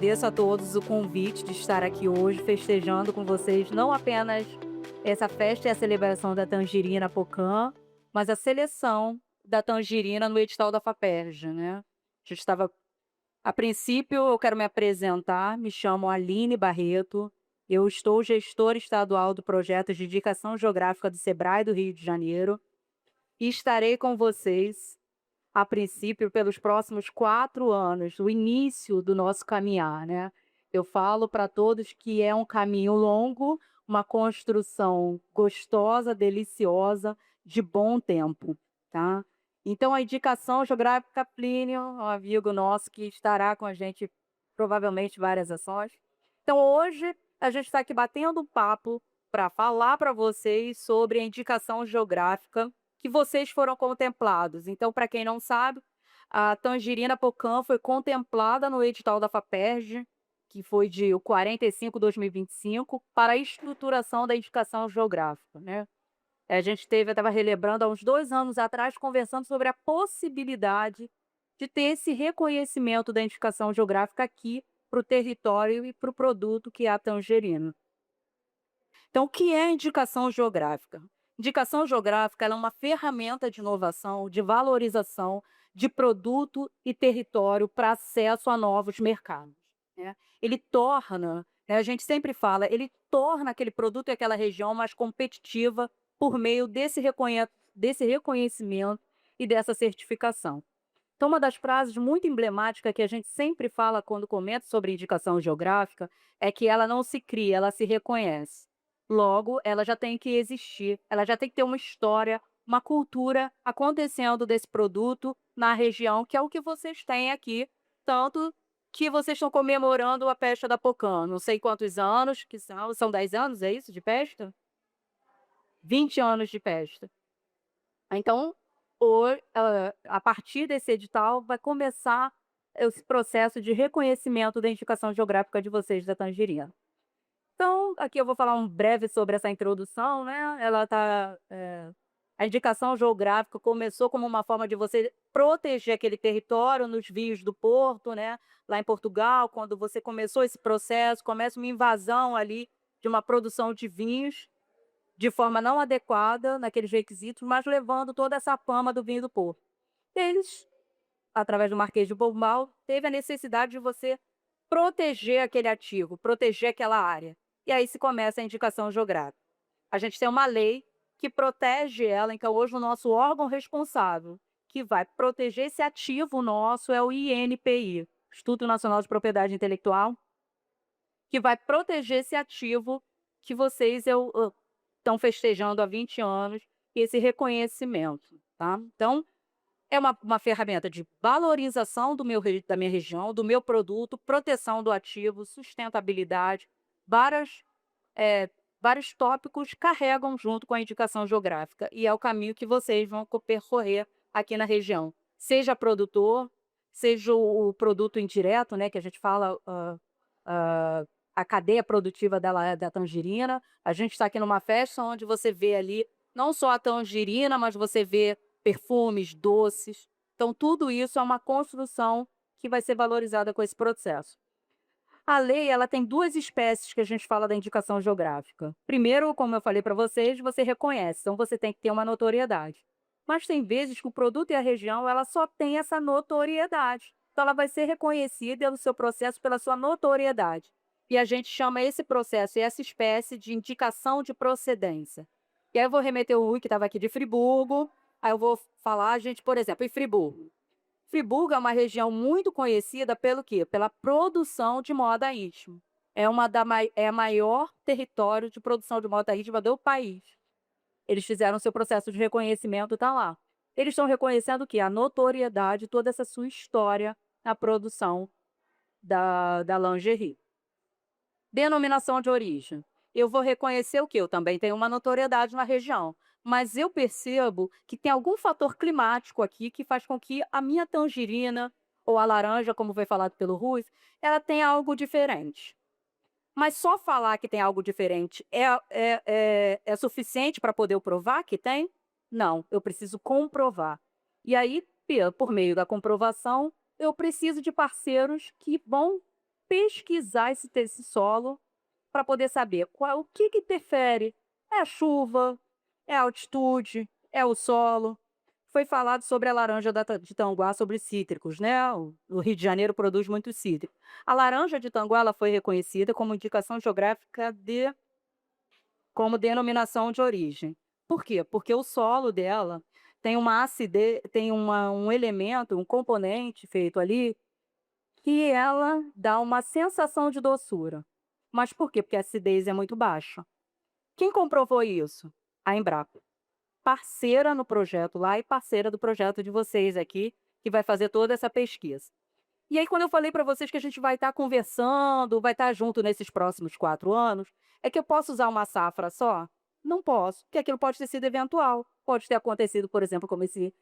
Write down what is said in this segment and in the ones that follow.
agradeço a todos o convite de estar aqui hoje festejando com vocês não apenas essa festa e a celebração da tangerina Pocã, mas a seleção da tangerina no edital da Faperj, né. A gente estava a princípio eu quero me apresentar, me chamo Aline Barreto, eu estou gestora estadual do projeto de indicação geográfica do Sebrae do Rio de Janeiro, e estarei com vocês a princípio, pelos próximos 4 anos, o início do nosso caminhar, né. Eu falo para todos que é um caminho longo, uma construção gostosa, deliciosa, de bom tempo, tá. Então a indicação geográfica Plínio, um amigo nosso que estará com a gente provavelmente várias ações. Então hoje a gente está aqui batendo um papo para falar para vocês sobre a indicação geográfica que vocês foram contemplados. Então, para quem não sabe, a tangerina Pocã foi contemplada no edital da Faperj, que foi de 45/2025, para a estruturação da indicação geográfica, né. A gente teve eu estava relembrando há uns 2 anos atrás, conversando sobre a possibilidade de ter esse reconhecimento da indicação geográfica aqui para o território e para o produto que é a tangerina. Então, o que é indicação geográfica? Indicação geográfica ela é uma ferramenta de inovação, de valorização de produto e território para acesso a novos mercados, né. Ele torna, né, a gente sempre fala, ele torna aquele produto e aquela região mais competitiva por meio desse reconhecimento e dessa certificação. Então, uma das frases muito emblemáticas que a gente sempre fala quando comenta sobre indicação geográfica é que ela não se cria, ela se reconhece. Logo, ela já tem que existir, ela já tem que ter uma história, uma cultura acontecendo desse produto na região, que é o que vocês têm aqui, tanto que vocês estão comemorando a Festa da Pocã, não sei quantos anos que são 10 anos, é isso, de festa? 20 anos de festa. Então, a partir desse edital vai começar esse processo de reconhecimento da indicação geográfica de vocês da tangerina. Então, aqui eu vou falar um breve sobre essa introdução, né, a indicação geográfica começou como uma forma de você proteger aquele território nos vios do porto, né, lá em Portugal, quando você começou esse processo, começa uma invasão ali de uma produção de vinhos, de forma não adequada naqueles requisitos, mas levando toda essa fama do vinho do Porto. Eles, através do Marquês de Pombal, teve a necessidade de você proteger aquele ativo, proteger aquela área. E aí se começa a indicação geográfica. A gente tem uma lei que protege ela, então hoje o nosso órgão responsável que vai proteger esse ativo nosso é o INPI, Instituto Nacional de Propriedade Intelectual, que vai proteger esse ativo que vocês estão festejando há 20 anos, e esse reconhecimento, tá. Então, é uma ferramenta de valorização da minha região, do meu produto, proteção do ativo, sustentabilidade, várias, vários tópicos carregam junto com a indicação geográfica, e é o caminho que vocês vão percorrer aqui na região. Seja produtor, seja o produto indireto, né, que a gente fala, hã, a cadeia produtiva dela é da tangerina. A gente está aqui numa festa onde você vê ali, não só a tangerina, mas você vê perfumes, doces. Então tudo isso é uma construção que vai ser valorizada com esse processo. A lei, ela tem 2 espécies que a gente fala da indicação geográfica. Primeiro, como eu falei para vocês, você reconhece, então você tem que ter uma notoriedade. Mas tem vezes que o produto e a região, ela só tem essa notoriedade. Então ela vai ser reconhecida no seu processo pela sua notoriedade. E a gente chama esse processo e essa espécie de indicação de procedência. E aí eu vou remeter o Rui, que estava aqui de Friburgo, aí eu vou falar, gente, por exemplo, em Friburgo. Friburgo é uma região muito conhecida pelo quê? Pela produção de moda íntima. É a maior território de produção de moda íntima do país. Eles fizeram seu processo de reconhecimento, está lá. Eles estão reconhecendo o quê? A notoriedade, toda essa sua história na produção da lingerie. Denominação de origem. Eu vou reconhecer o quê? Eu também tenho uma notoriedade na região, mas eu percebo que tem algum fator climático aqui que faz com que a minha tangerina, ou a laranja, como foi falado pelo Rui, ela tenha algo diferente. Mas só falar que tem algo diferente é suficiente para poder eu provar que tem? Não, eu preciso comprovar. E aí, por meio da comprovação, eu preciso de parceiros que vão pesquisar esse solo para poder saber o que que interfere. É a chuva, é a altitude, é o solo. Foi falado sobre a laranja de Tanguá, sobre cítricos, né? O Rio de Janeiro produz muito cítrico. A laranja de Tanguá ela foi reconhecida como indicação geográfica como denominação de origem. Por quê? Porque o solo dela tem uma acidez, tem um elemento, um componente feito ali que ela dá uma sensação de doçura. Mas por quê? Porque a acidez é muito baixa. Quem comprovou isso? A Embrapa, parceira no projeto lá e parceira do projeto de vocês aqui, que vai fazer toda essa pesquisa. E aí, quando eu falei para vocês que a gente vai estar conversando, vai estar junto nesses próximos 4 anos, é que eu posso usar uma safra só? Não posso, porque aquilo pode ter sido eventual. Pode ter acontecido, por exemplo, como esse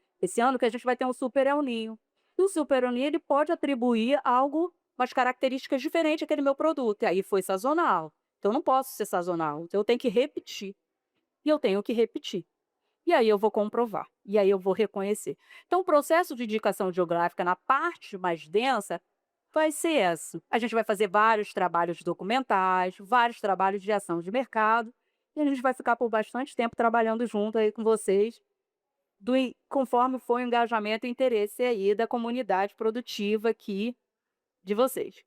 ano, que a gente vai ter um super El Ninho. E o super El Ninho, ele pode atribuir algo, umas características diferentes àquele meu produto. E aí foi sazonal. Então, eu não posso ser sazonal. Então, eu tenho que repetir. E eu tenho que repetir. E aí eu vou comprovar, e aí eu vou reconhecer. Então, o processo de indicação geográfica na parte mais densa vai ser essa. A gente vai fazer vários trabalhos documentais, vários trabalhos de ação de mercado, e a gente vai ficar por bastante tempo trabalhando junto aí com vocês, conforme for o engajamento e interesse aí da comunidade produtiva aqui de vocês.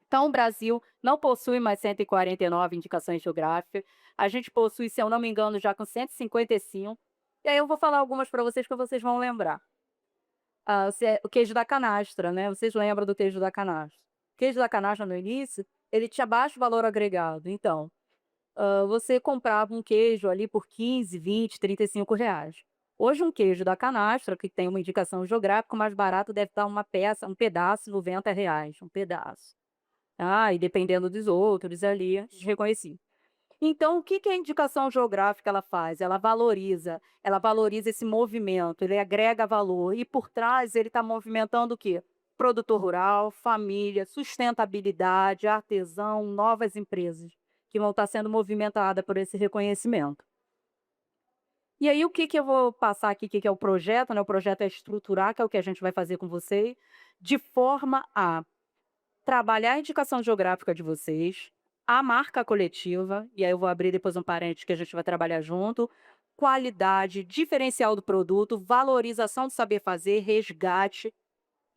Então, o Brasil não possui mais 149 indicações geográficas. A gente possui, se eu não me engano, já com 155. E aí eu vou falar algumas para vocês que vocês vão lembrar. O queijo da canastra, né? Vocês lembram do queijo da canastra? O queijo da canastra, no início, ele tinha baixo valor agregado. Então, você comprava um queijo ali por 15, 20, R$ 35. Hoje, um queijo da canastra, que tem uma indicação geográfica, o mais barato deve estar uma peça, um pedaço, R$ 90, um pedaço. E dependendo dos outros ali, reconheci. Então, o que que a indicação geográfica ela faz? Ela valoriza esse movimento, ele agrega valor e por trás ele está movimentando o quê? Produtor rural, família, sustentabilidade, artesão, novas empresas que vão estar sendo movimentadas por esse reconhecimento. E aí, o que que eu vou passar aqui, o que que é o projeto, né? O projeto é estruturar, que é o que a gente vai fazer com vocês, de forma a trabalhar a indicação geográfica de vocês, a marca coletiva, e aí eu vou abrir depois um parênteses que a gente vai trabalhar junto, qualidade, diferencial do produto, valorização do saber fazer, resgate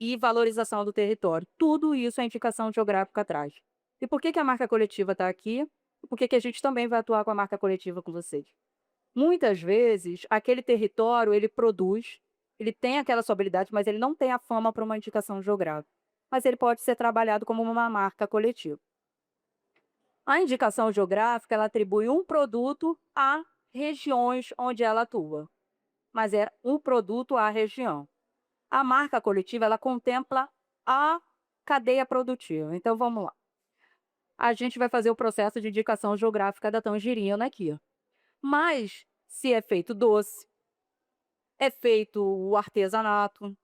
e valorização do território. Tudo isso a indicação geográfica traz. E por que que a marca coletiva está aqui? E por que que a gente também vai atuar com a marca coletiva com vocês? Muitas vezes, aquele território, ele produz, ele tem aquela sua habilidade, mas ele não tem a fama para uma indicação geográfica. Mas ele pode ser trabalhado como uma marca coletiva. A indicação geográfica, ela atribui um produto a regiões onde ela atua, mas é um produto à região. A marca coletiva, ela contempla a cadeia produtiva. Então, vamos lá. A gente vai fazer o processo de indicação geográfica da tangerina aqui. Mas, se é feito doce, é feito o artesanato,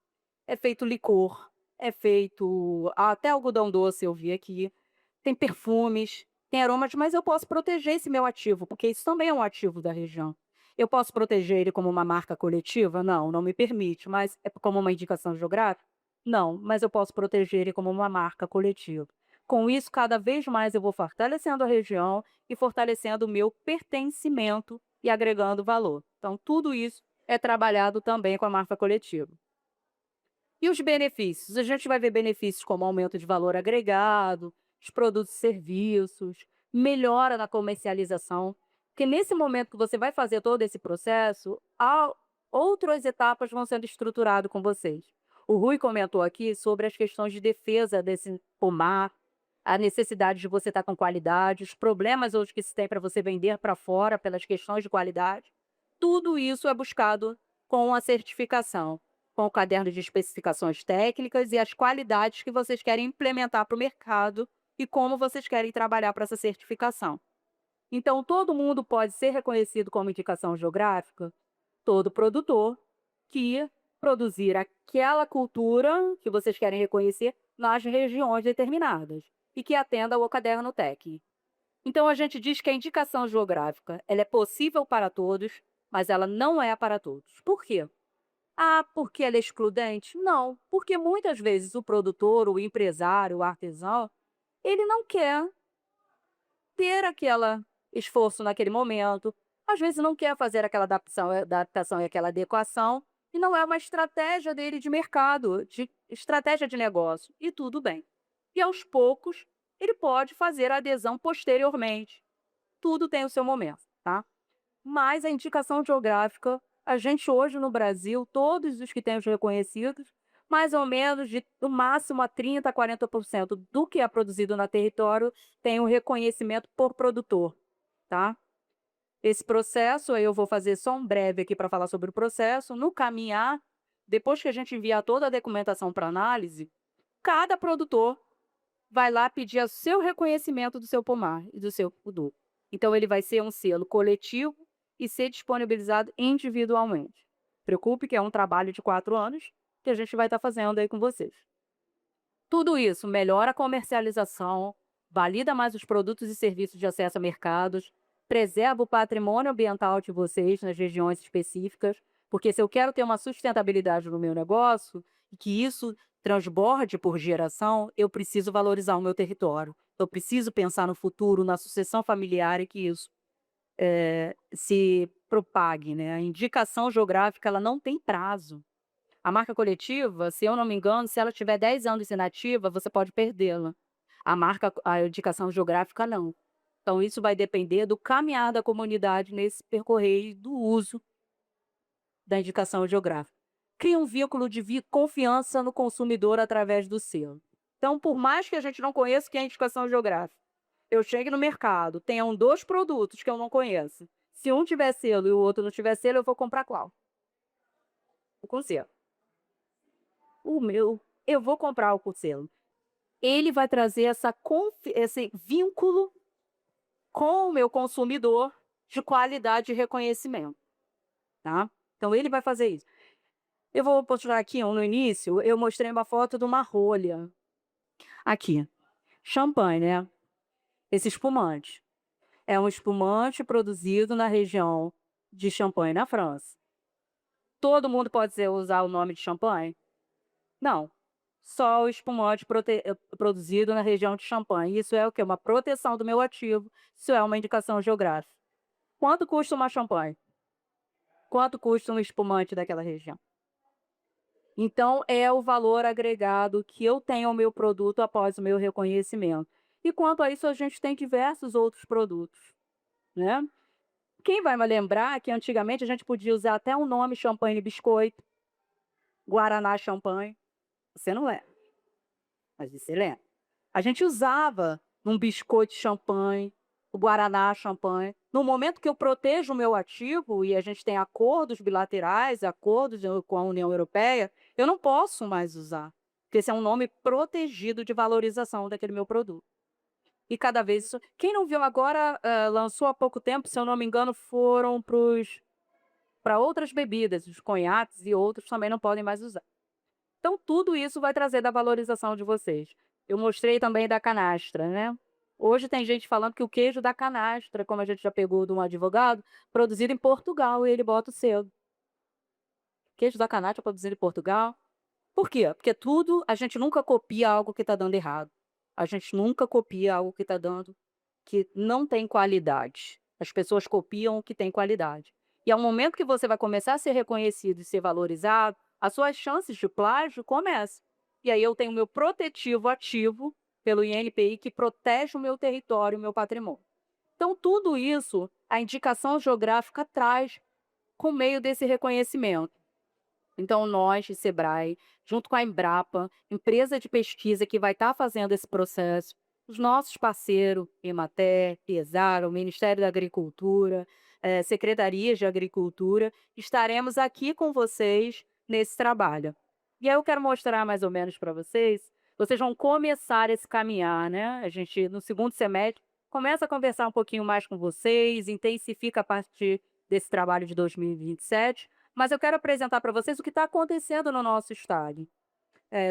é feito licor, é feito até algodão doce eu vi aqui, tem perfumes, tem aromas, mas eu posso proteger esse meu ativo, porque isso também é um ativo da região. Eu posso proteger ele como uma marca coletiva? Não, não me permite, mas é como uma indicação geográfica? Não, mas eu posso proteger ele como uma marca coletiva. Com isso, cada vez mais eu vou fortalecendo a região e fortalecendo o meu pertencimento e agregando valor. Então, tudo isso é trabalhado também com a marca coletiva. E os benefícios? A gente vai ver benefícios como aumento de valor agregado, os produtos e serviços, melhora na comercialização, porque nesse momento que você vai fazer todo esse processo, outras etapas vão sendo estruturadas com vocês. O Rui comentou aqui sobre as questões de defesa desse pomar, a necessidade de você estar com qualidade, os problemas hoje que se tem para você vender para fora pelas questões de qualidade. Tudo isso é buscado com a certificação, com o caderno de especificações técnicas e as qualidades que vocês querem implementar para o mercado e como vocês querem trabalhar para essa certificação. Então, todo mundo pode ser reconhecido como indicação geográfica? Todo produtor que produzir aquela cultura que vocês querem reconhecer nas regiões determinadas e que atenda ao caderno técnico. Então, a gente diz que a indicação geográfica ela é possível para todos, mas ela não é para todos. Por quê? Porque ela é excludente? Não, porque muitas vezes o produtor, o empresário, o artesão, ele não quer ter aquele esforço naquele momento, às vezes não quer fazer aquela adaptação e aquela adequação, e não é uma estratégia dele de mercado, de estratégia de negócio, e tudo bem. E aos poucos, ele pode fazer a adesão posteriormente. Tudo tem o seu momento, tá? Mas a indicação geográfica, a gente hoje no Brasil, todos os que temos reconhecidos, mais ou menos de no máximo a 30 a 40% do que é produzido no território tem um reconhecimento por produtor, tá? Esse processo, aí eu vou fazer só um breve aqui para falar sobre o processo. No caminhar, depois que a gente enviar toda a documentação para análise, cada produtor vai lá pedir o seu reconhecimento do seu pomar e do seu produto. Então, ele vai ser um selo coletivo e ser disponibilizado individualmente. Preocupe que é um trabalho de 4 anos que a gente vai estar fazendo aí com vocês. Tudo isso melhora a comercialização, valida mais os produtos e serviços de acesso a mercados, preserva o patrimônio ambiental de vocês nas regiões específicas, porque se eu quero ter uma sustentabilidade no meu negócio e que isso transborde por geração, eu preciso valorizar o meu território. Eu preciso pensar no futuro, na sucessão familiar e que isso se propague, né? A indicação geográfica ela não tem prazo. A marca coletiva, se eu não me engano, se ela tiver 10 anos inativa, você pode perdê-la. A indicação geográfica não. Então isso vai depender do caminhar da comunidade nesse percorrer do uso da indicação geográfica. Cria um vínculo de confiança no consumidor através do selo. Então, por mais que a gente não conheça o que é indicação geográfica, eu chegue no mercado, tenham 2 produtos que eu não conheço. Se um tiver selo e o outro não tiver selo, eu vou comprar qual? O com selo. O meu, eu vou comprar o com selo. Ele vai trazer esse vínculo com o meu consumidor de qualidade e reconhecimento, tá? Então ele vai fazer isso. Eu vou mostrar aqui, no início, eu mostrei uma foto de uma rolha. Aqui, champanhe, né? Esse espumante. É um espumante produzido na região de Champagne, na França. Todo mundo pode usar o nome de champanhe? Não. Só o espumante produzido na região de Champagne. Isso é o quê? Uma proteção do meu ativo. Isso é uma indicação geográfica. Quanto custa uma champanhe? Quanto custa um espumante daquela região? Então, é o valor agregado que eu tenho ao meu produto após o meu reconhecimento. E quanto a isso, a gente tem diversos outros produtos, né? Quem vai me lembrar que antigamente a gente podia usar até o nome champanhe biscoito, guaraná champanhe. Você não lembra, mas você lembra. A gente usava um biscoito champanhe, o guaraná champanhe. No momento que eu protejo o meu ativo e a gente tem acordos bilaterais, acordos com a União Europeia, eu não posso mais usar, porque esse é um nome protegido de valorização daquele meu produto. E cada vez isso. Quem não viu agora, lançou há pouco tempo, se eu não me engano, foram para outras bebidas, os conhaques e outros também não podem mais usar. Então, tudo isso vai trazer da valorização de vocês. Eu mostrei também da canastra, né? Hoje tem gente falando que o queijo da canastra, como a gente já pegou de um advogado, produzido em Portugal, e ele bota o selo. Queijo da canastra produzido em Portugal. Por quê? Porque tudo, a gente nunca copia algo que está dando errado. A gente nunca copia algo que está dando, que não tem qualidade. As pessoas copiam o que tem qualidade. E ao momento que você vai começar a ser reconhecido e ser valorizado, as suas chances de plágio começam. E aí eu tenho o meu protetivo ativo pelo INPI que protege o meu território, o meu patrimônio. Então, tudo isso, a indicação geográfica traz com meio desse reconhecimento. Então, nós, de Sebrae, junto com a Embrapa, empresa de pesquisa que vai estar fazendo esse processo, os nossos parceiros, Emater, Pesaro, Ministério da Agricultura, secretarias de Agricultura, estaremos aqui com vocês nesse trabalho. E aí eu quero mostrar mais ou menos para vocês vão começar esse caminhar, né? A gente, no segundo semestre, começa a conversar um pouquinho mais com vocês, intensifica a partir desse trabalho de 2027, mas eu quero apresentar para vocês o que está acontecendo no nosso estado.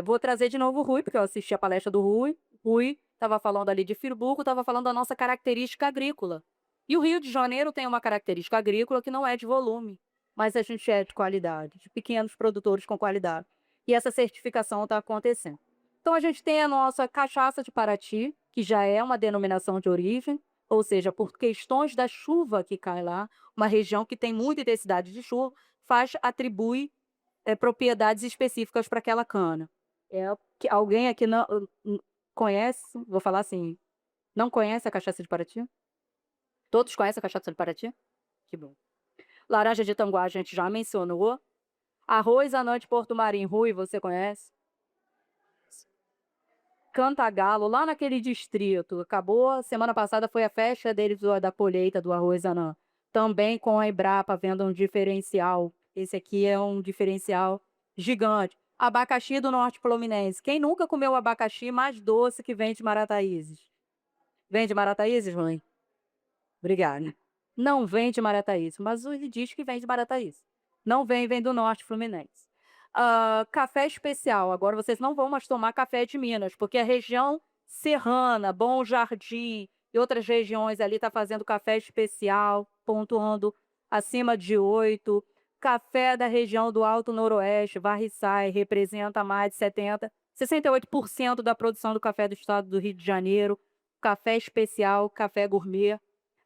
Vou trazer de novo o Rui, porque eu assisti a palestra do Rui. Rui estava falando ali de Friburgo, estava falando da nossa característica agrícola. E o Rio de Janeiro tem uma característica agrícola que não é de volume, mas a gente é de qualidade, de pequenos produtores com qualidade. E essa certificação está acontecendo. Então a gente tem a nossa cachaça de Paraty, que já é uma denominação de origem, ou seja, por questões da chuva que cai lá, uma região que tem muita intensidade de chuva, atribui propriedades específicas para aquela cana. Que alguém aqui não conhece, vou falar assim, não conhece a cachaça de Paraty? Todos conhecem a cachaça de Paraty? Que bom. Laranja de Tanguá a gente já mencionou. Arroz Anã de Porto Marim Rui, você conhece? Cantagalo, lá naquele distrito. Acabou, semana passada foi a festa deles da colheita do arroz anã. Também com a Embrapa vendo um diferencial. Esse aqui é um diferencial gigante. Abacaxi do Norte Fluminense. Quem nunca comeu o abacaxi mais doce que vem de Marataízes? Vem de Marataízes, mãe? Obrigada. Não vem de Marataízes, mas ele diz que vem de Marataízes. Não vem, vem do Norte Fluminense. Café especial. Agora vocês não vão mais tomar café de Minas, porque a região serrana, Bom Jardim e outras regiões ali tá fazendo café especial, pontuando acima de 8. Café da região do Alto Noroeste, Varriçai, representa mais de 68% da produção do café do estado do Rio de Janeiro. Café especial, café gourmet.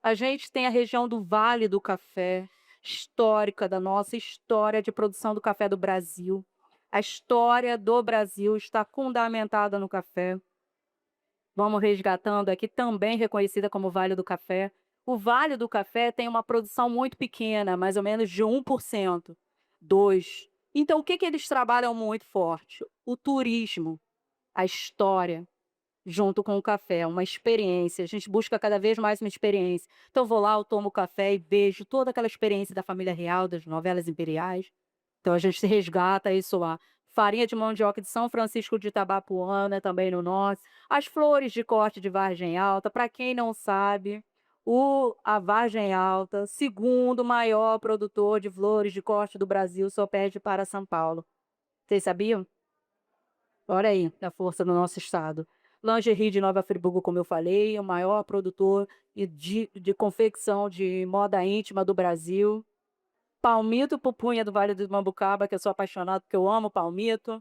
A gente tem a região do Vale do Café, histórica da nossa história de produção do café do Brasil. A história do Brasil está fundamentada no café. Vamos resgatando aqui, também reconhecida como Vale do Café. O Vale do Café tem uma produção muito pequena, mais ou menos de 1%, 2%. Então, o que que eles trabalham muito forte? O turismo, a história, junto com o café, uma experiência. A gente busca cada vez mais uma experiência. Então, eu vou lá, eu tomo café e vejo toda aquela experiência da família real, das novelas imperiais. Então, a gente se resgata isso lá. Farinha de mandioca de São Francisco de Itabapuana, também no norte. As flores de corte de Vargem Alta. Para quem não sabe, a Vargem Alta, segundo maior produtor de flores de corte do Brasil, só perde para São Paulo. Vocês sabiam? Olha aí a força do nosso estado. Lingerie de Nova Friburgo, como eu falei, é o maior produtor de confecção de moda íntima do Brasil. Palmito Pupunha do Vale do Mambucaba, que eu sou apaixonado porque eu amo palmito.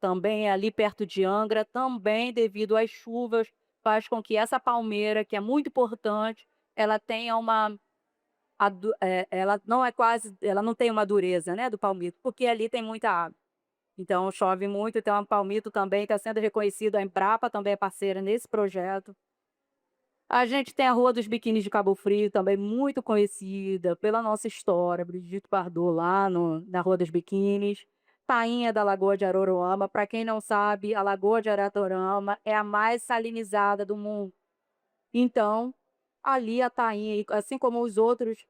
Também é ali perto de Angra, também devido às chuvas, faz com que essa palmeira, que é muito importante, ela tenha ela não é quase, ela não tem uma dureza, né, do palmito, porque ali tem muita água. Então chove muito, então a Palmito também está sendo reconhecido, a Embrapa também é parceira nesse projeto. A gente tem a Rua dos Biquínis de Cabo Frio, também muito conhecida pela nossa história, Brigitte Bardot lá na Rua dos Biquínis. Tainha da Lagoa de Aroroama, para quem não sabe, a Lagoa de Aroroama é a mais salinizada do mundo. Então, ali a tainha, assim como os outros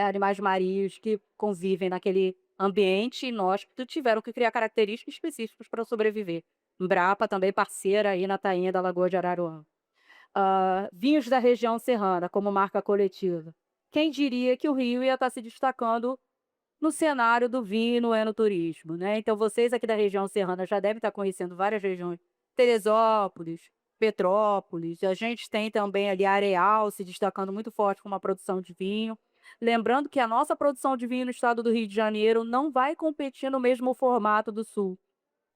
animais marinhos que convivem naquele ambiente inóspito, tiveram que criar características específicas para sobreviver. Embrapa também parceira aí na tainha da Lagoa de Araruama. Vinhos da região serrana, como marca coletiva. Quem diria que o Rio ia estar se destacando no cenário do vinho e no enoturismo, né? Então, vocês aqui da região serrana já devem estar conhecendo várias regiões. Teresópolis, Petrópolis, a gente tem também ali Areal se destacando muito forte com uma produção de vinho. Lembrando que a nossa produção de vinho no estado do Rio de Janeiro não vai competir no mesmo formato do Sul.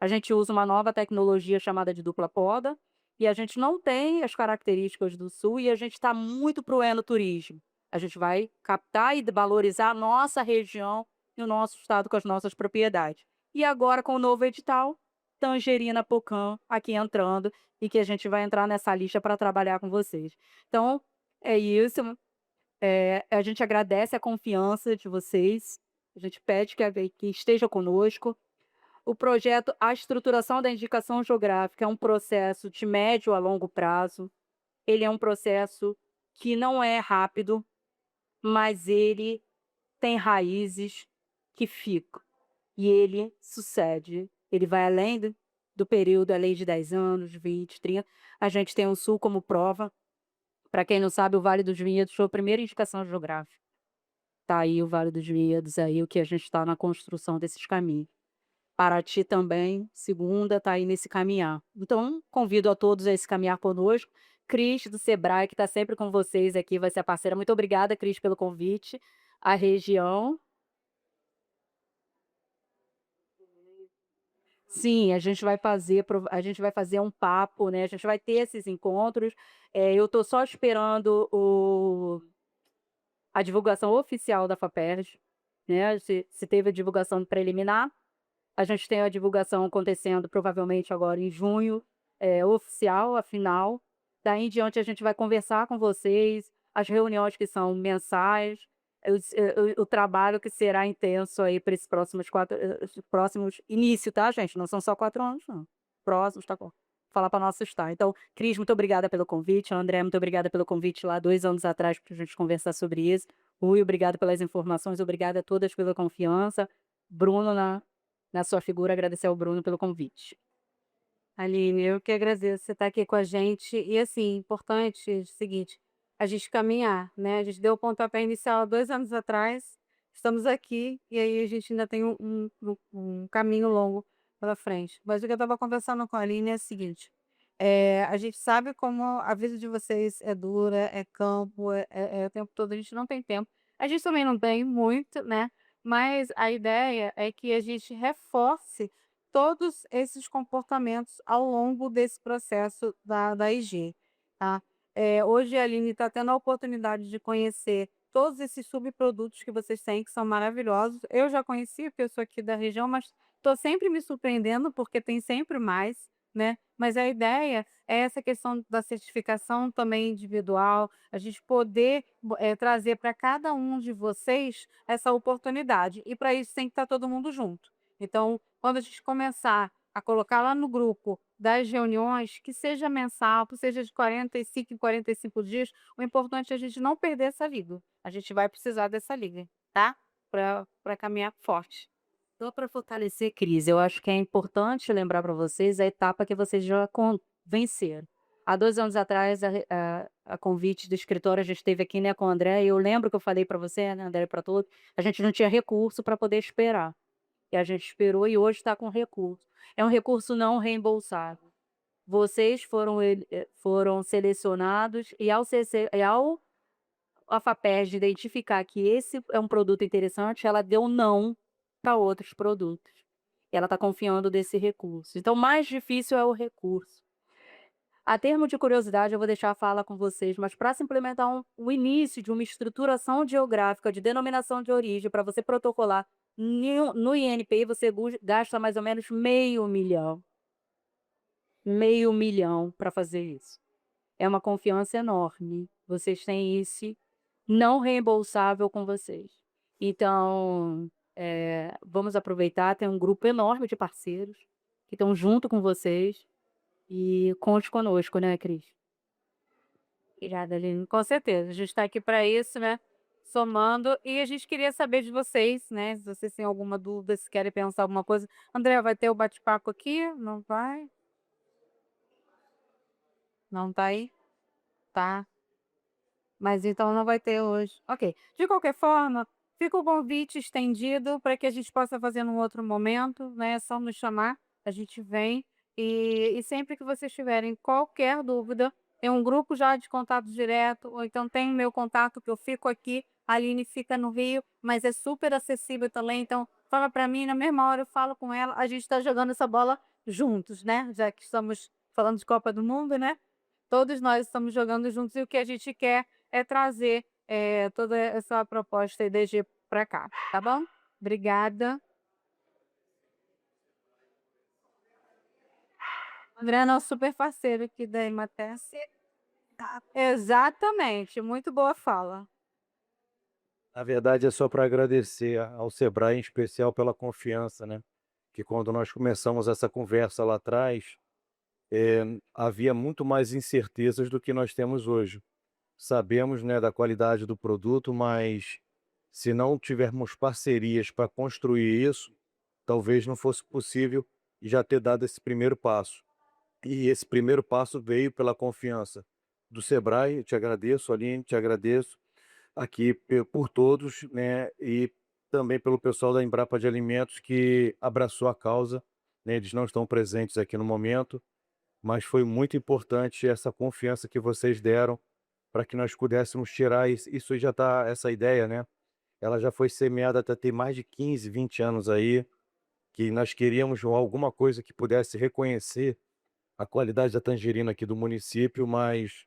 A gente usa uma nova tecnologia chamada de dupla poda, e a gente não tem as características do Sul e a gente está muito para o enoturismo. A gente vai captar e valorizar a nossa região e o nosso estado com as nossas propriedades. E agora, com o novo edital, Tangerina Pocã aqui entrando, e que a gente vai entrar nessa lista para trabalhar com vocês. Então, é isso. A gente agradece a confiança de vocês. A gente pede que esteja conosco. O projeto, a estruturação da indicação geográfica é um processo de médio a longo prazo. Ele é um processo que não é rápido, mas ele tem raízes que ficam. E ele sucede. Ele vai além do período, além de 10 anos, 20, 30. A gente tem o Sul como prova. Para quem não sabe, o Vale dos Vinhedos foi a primeira indicação geográfica. Está aí o Vale dos Vinhedos, aí o que a gente está na construção desses caminhos. Paraty também, segunda, está aí nesse caminhar. Então, convido a todos a esse caminhar conosco. Cris, do Sebrae, que está sempre com vocês aqui, vai ser a parceira. Muito obrigada, Cris, pelo convite. A região. Sim, a gente vai fazer um papo, né, a gente vai ter esses encontros. Eu estou só esperando a divulgação oficial da FAPERJ, né, se teve a divulgação preliminar, a gente tem a divulgação acontecendo provavelmente agora em junho, oficial, a final. Daí em diante a gente vai conversar com vocês, as reuniões que são mensais, o trabalho que será intenso aí para esses próximos 4, próximos início, tá gente, não são só 4 anos não, próximos, tá bom. Falar para nosso estar. Então, Cris, muito obrigada pelo convite, André, muito obrigada pelo convite lá 2 anos atrás para a gente conversar sobre isso. Rui, obrigado pelas informações, obrigada a todas pela confiança. Bruno, na sua figura, agradecer ao Bruno pelo convite. Aline, eu que agradeço você estar aqui com a gente. E assim, importante é o seguinte, a gente caminhar, né? A gente deu o pontapé inicial há 2 anos atrás, estamos aqui e aí a gente ainda tem um caminho longo pela frente. Mas o que eu estava conversando com a Aline é o seguinte: a gente sabe como a vida de vocês é dura, é campo, é o tempo todo, a gente não tem tempo. A gente também não tem muito, né? Mas a ideia é que a gente reforce todos esses comportamentos ao longo desse processo da IG, tá. Hoje a Aline está tendo a oportunidade de conhecer todos esses subprodutos que vocês têm, que são maravilhosos. Eu já conheci, porque eu sou aqui da região, mas estou sempre me surpreendendo, porque tem sempre mais, né. Mas a ideia é essa questão da certificação também individual, a gente poder trazer para cada um de vocês essa oportunidade, e para isso tem que estar todo mundo junto. Então, quando a gente começar a colocar lá no grupo das reuniões, que seja mensal, que seja de 45 em 45 dias, o importante é a gente não perder essa liga. A gente vai precisar dessa liga, tá? Para caminhar forte. Só para fortalecer, Cris, eu acho que é importante lembrar para vocês a etapa que vocês já venceram. Há 2 anos atrás, a convite do escritório, a gente esteve aqui, né, com o André, e eu lembro que eu falei para você, né, André, para todos, a gente não tinha recurso para poder esperar. E a gente esperou e hoje está com recurso. É um recurso não reembolsável. Vocês foram selecionados e ao a FAPERJ identificar que esse é um produto interessante, ela deu não para outros produtos. E ela está confiando desse recurso. Então, o mais difícil é o recurso. A termo de curiosidade, eu vou deixar a fala com vocês, mas para se implementar o início de uma estruturação geográfica de denominação de origem, para você protocolar no INPI, você gasta mais ou menos meio milhão para fazer isso. É uma confiança enorme. Vocês têm esse não reembolsável com vocês. Então, vamos aproveitar, tem um grupo enorme de parceiros que estão junto com vocês e conte conosco, né, Cris? Obrigada, Aline. Com certeza, a gente está aqui para isso, né? Somando. E a gente queria saber de vocês, né? Se vocês têm alguma dúvida, se querem pensar alguma coisa. André, vai ter o bate-papo aqui? Não vai? Não tá aí? Tá. Mas então não vai ter hoje. Ok. De qualquer forma, fica o convite estendido para que a gente possa fazer num outro momento, né? É só nos chamar, a gente vem. E sempre que vocês tiverem qualquer dúvida, tem um grupo já de contato direto, ou então tem o meu contato que eu fico aqui, a Aline fica no Rio, mas é super acessível também. Então, fala para mim, na mesma hora eu falo com ela, a gente está jogando essa bola juntos, né? Já que estamos falando de Copa do Mundo, né? Todos nós estamos jogando juntos e o que a gente quer é trazer, toda essa proposta EDG para cá, tá bom? Obrigada. André é nosso super parceiro aqui da Imates. Exatamente, muito boa fala. Na verdade, é só para agradecer ao Sebrae, em especial, pela confiança, né? Que quando nós começamos essa conversa lá atrás, havia muito mais incertezas do que nós temos hoje. Sabemos, né, da qualidade do produto, mas se não tivermos parcerias para construir isso, talvez não fosse possível já ter dado esse primeiro passo. E esse primeiro passo veio pela confiança do Sebrae. Eu te agradeço, Aline, te agradeço aqui por todos, né, e também pelo pessoal da Embrapa de Alimentos que abraçou a causa, né, eles não estão presentes aqui no momento, mas foi muito importante essa confiança que vocês deram para que nós pudéssemos tirar isso já está essa ideia, né, ela já foi semeada até tem mais de 15, 20 anos aí, que nós queríamos alguma coisa que pudesse reconhecer a qualidade da tangerina aqui do município, mas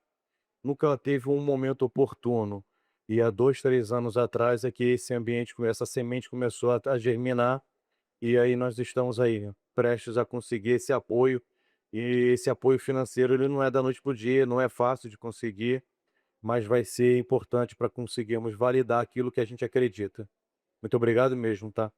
nunca teve um momento oportuno. E há 2, 3 anos atrás é que esse ambiente, essa semente começou a germinar, e aí nós estamos aí, prestes a conseguir esse apoio. E esse apoio financeiro, ele não é da noite para o dia, não é fácil de conseguir, mas vai ser importante para conseguirmos validar aquilo que a gente acredita. Muito obrigado mesmo, tá?